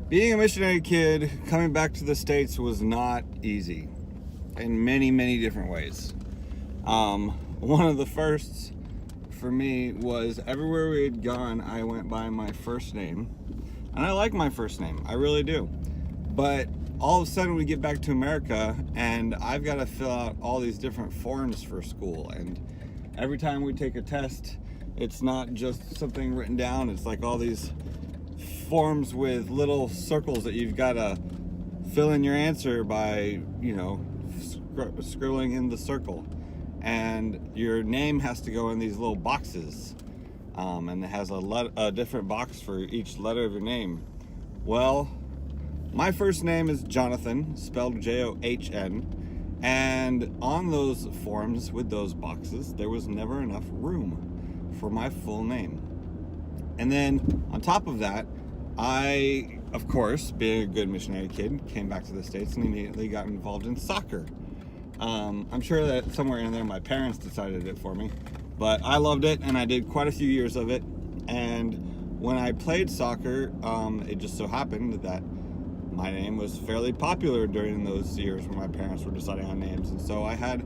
Being a missionary kid coming back to the States was not easy in many, many different ways. One of the firsts for me was everywhere we had gone, I went by my first name. And I like my first name, I really do. But all of a sudden we get back to America and I've got to fill out all these different forms for school. And every time we take a test, it's not just something written down, it's like all these forms with little circles that you've got to fill in your answer by, scribbling in the circle. And your name has to go in these little boxes. And it has a different box for each letter of your name. Well, my first name is Jonathan, spelled John, and on those forms with those boxes, there was never enough room for my full name. And then on top of that, I, of course, being a good missionary kid, came back to the States and immediately got involved in soccer. I'm sure that somewhere in there my parents decided it for me, but I loved it and I did quite a few years of it. And when I played soccer, it just so happened that my name was fairly popular during those years when my parents were deciding on names. And so I had,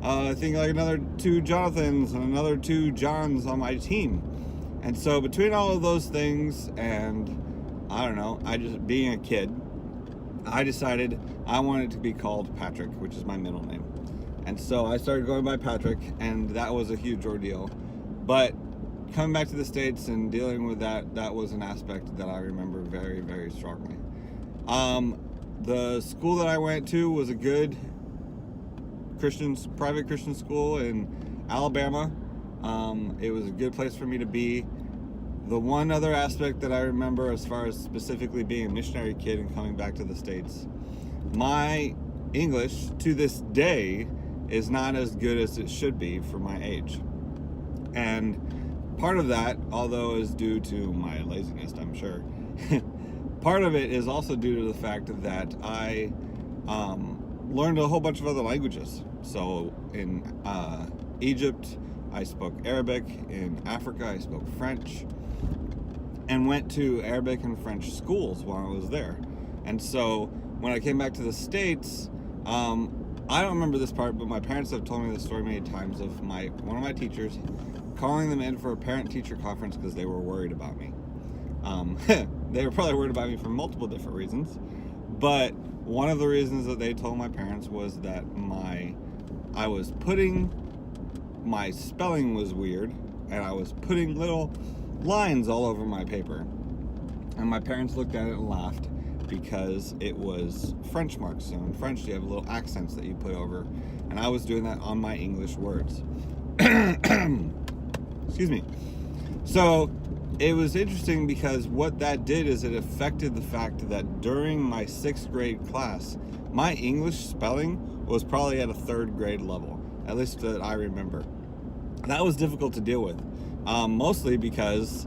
I think, like another 2 Jonathans and another 2 Johns on my team. And so between all of those things and I don't know, being a kid, I decided I wanted to be called Patrick, which is my middle name. And so I started going by Patrick, and that was a huge ordeal. But coming back to the States and dealing with that was an aspect that I remember very, very strongly. The school that I went to was a good private Christian school in Alabama. It was a good place for me to be. The one other aspect that I remember as far as specifically being a missionary kid and coming back to the States, my English to this day is not as good as it should be for my age. And part of that, although is due to my laziness, I'm sure, part of it is also due to the fact that I learned a whole bunch of other languages. So in Egypt, I spoke Arabic. In Africa, I spoke French. And went to Arabic and French schools while I was there. And so when I came back to the States, I don't remember this part, but my parents have told me this story many times of one of my teachers calling them in for a parent-teacher conference because they were worried about me. They were probably worried about me for multiple different reasons, but one of the reasons that they told my parents was that my spelling was weird, and I was putting little lines all over my paper. And my parents looked at it and laughed because it was French marks. So in French, you have little accents that you put over, and I was doing that on my English words. Excuse me. So it was interesting because what that did is it affected the fact that during my 6th grade class, my English spelling was probably at a 3rd grade level, at least that I remember. That was difficult to deal with, mostly because,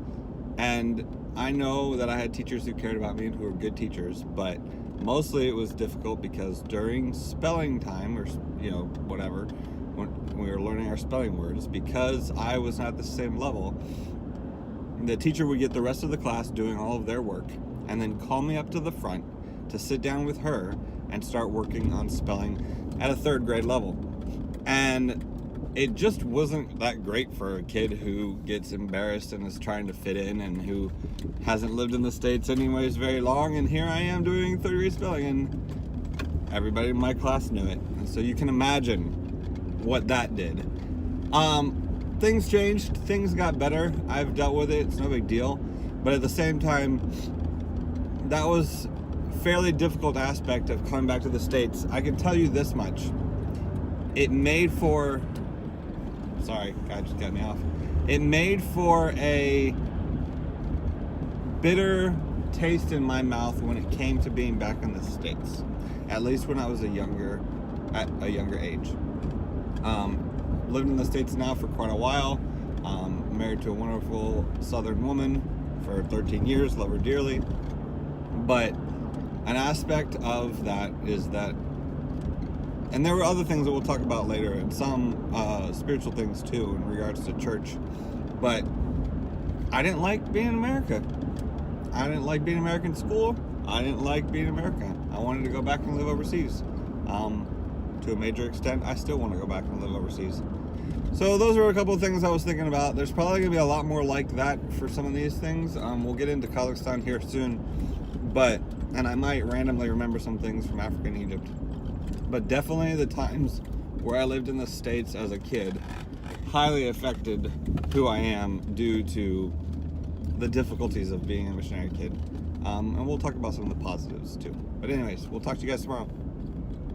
and I know that I had teachers who cared about me and who were good teachers, but mostly it was difficult because during spelling time, or whatever, when we were learning our spelling words, because I was not at the same level, the teacher would get the rest of the class doing all of their work and then call me up to the front to sit down with her and start working on spelling at a 3rd grade level. And it just wasn't that great for a kid who gets embarrassed and is trying to fit in and who hasn't lived in the States anyways very long, and here I am doing 3rd grade spelling and everybody in my class knew it. And so you can imagine what that did. Things changed, things got better. I've dealt with it, it's no big deal. But at the same time, that was a fairly difficult aspect of coming back to the States. I can tell you this much. It made for... Sorry, guy just got me off. It made for a bitter taste in my mouth when it came to being back in the States. At least when I was at a younger age. Lived in the States now for quite a while. Married to a wonderful Southern woman for 13 years, love her dearly. But an aspect of that is that, and there were other things that we'll talk about later, and some spiritual things too in regards to church, but I didn't like being in America. I didn't like being in American school. I didn't like being in America. I wanted to go back and live overseas. To a major extent, I still want to go back and live overseas. So those are a couple of things I was thinking about. There's probably going to be a lot more like that for some of these things. We'll get into Kazakhstan here soon, and I might randomly remember some things from Africa and Egypt. But definitely the times where I lived in the States as a kid highly affected who I am due to the difficulties of being a missionary kid. And we'll talk about some of the positives too. But anyways, we'll talk to you guys tomorrow.